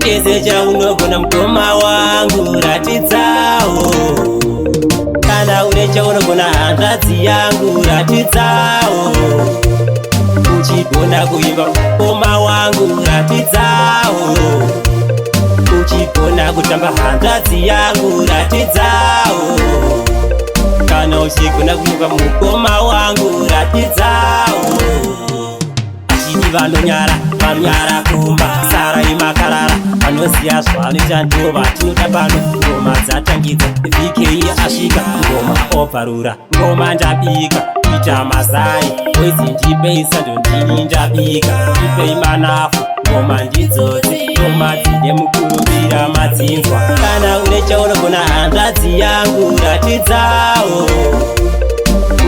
Chese chaunogona mukoma wangu ratidzawo. Kana une chaunogona hanzvadzi yangu ratidzawo. Uchigona kuimba mukoma wangu ratidzawo. Uchigona kutamba hanzvadzi yangu ratidzawo. Kana uchigona kuimba mukoma wangu ratidzawo. Achiti vanonyara kumba sara imakarara vanoziya zvavanoita ndova tinoda pano. Ngoma dzatangidza VK asvika ngoma obvarura ngoma ndabika ita mazai wezi ndipei sando ndini ndabika ndipei manafu ngoma ndidzodzi ngoma dzine mukurumbira madzinzwa. Kana une chaunogona hanzvadzi yangu ratidzawo.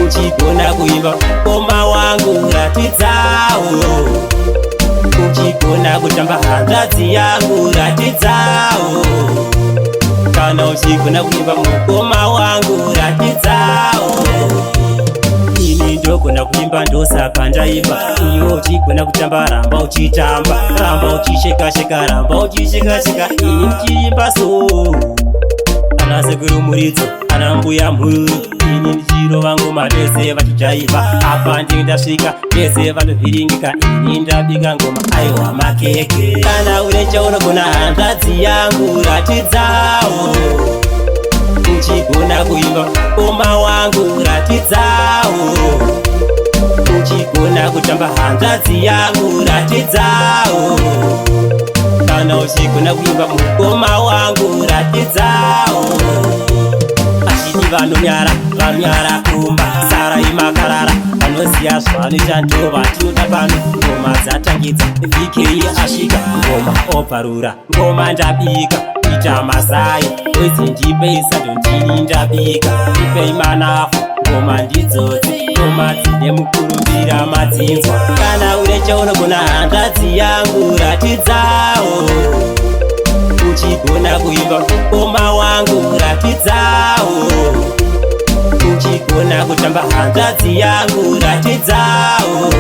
Uchigona kuimba mukoma wangu ratidzawo. Uchigona kutamba hanzvadzi yangu ratidzawo. Kana uchigona kuimba mukoma wangu ratidzawo. Ini ndogona kuimba ndosaka ndaimba. Iwo uchigona kutamba ramba uchitamba, ramba uchisheka-sheka, ramba uchisheka-sheka. Ini ndichiimba so ana sekuru muridzi ana mbuya mhuru. Ini ndichirova ngoma vese vachijaivha. Apa ndinge ndasvika vese vanovhiringika. Ini ndabika ngoma aiwa makeke. Kana une chaunogona hanzvadzi yangu ratidzawo. Uchigona kuimba mukoma wangu ratidzawo. Uchigona kutamba hanzvadzi yangu ratidzawo. Kana uchigona kuimba mukoma wangu ratidzawo. Achiti vanonyara kumba sara imakarara vanoziya zvavanoita ndova tinoda pano. Ngoma dzatangidza VK asvika ngoma obvarura ngoma ndabika ita mazai wezi ndipei sando ndini ndabika ndipei manafu ngoma ndidzodzi ngoma dzine mukurumbira madzinzwa. Kana une chaunogona hanzvadzi yangu ratidzawo. Uchigona kuimba mukoma wangu ratidzawo. Uchigona kutamba hanzvadzi yangu ratidzawo.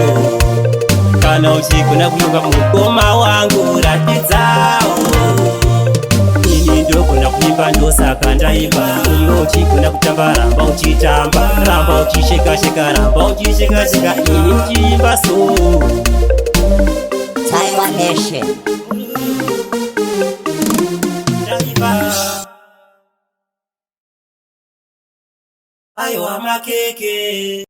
Kana uchigona kuimba mukoma wangu ratidzawo. Ini ndogona kuimba ndosaka ndaimba. Iwo uchigona kutamba ramba uchitamba, ramba uchisheka-sheka, ramba uchisheka-sheka. Ini ndichiimba so Taiwan Nation. aiwa makeke.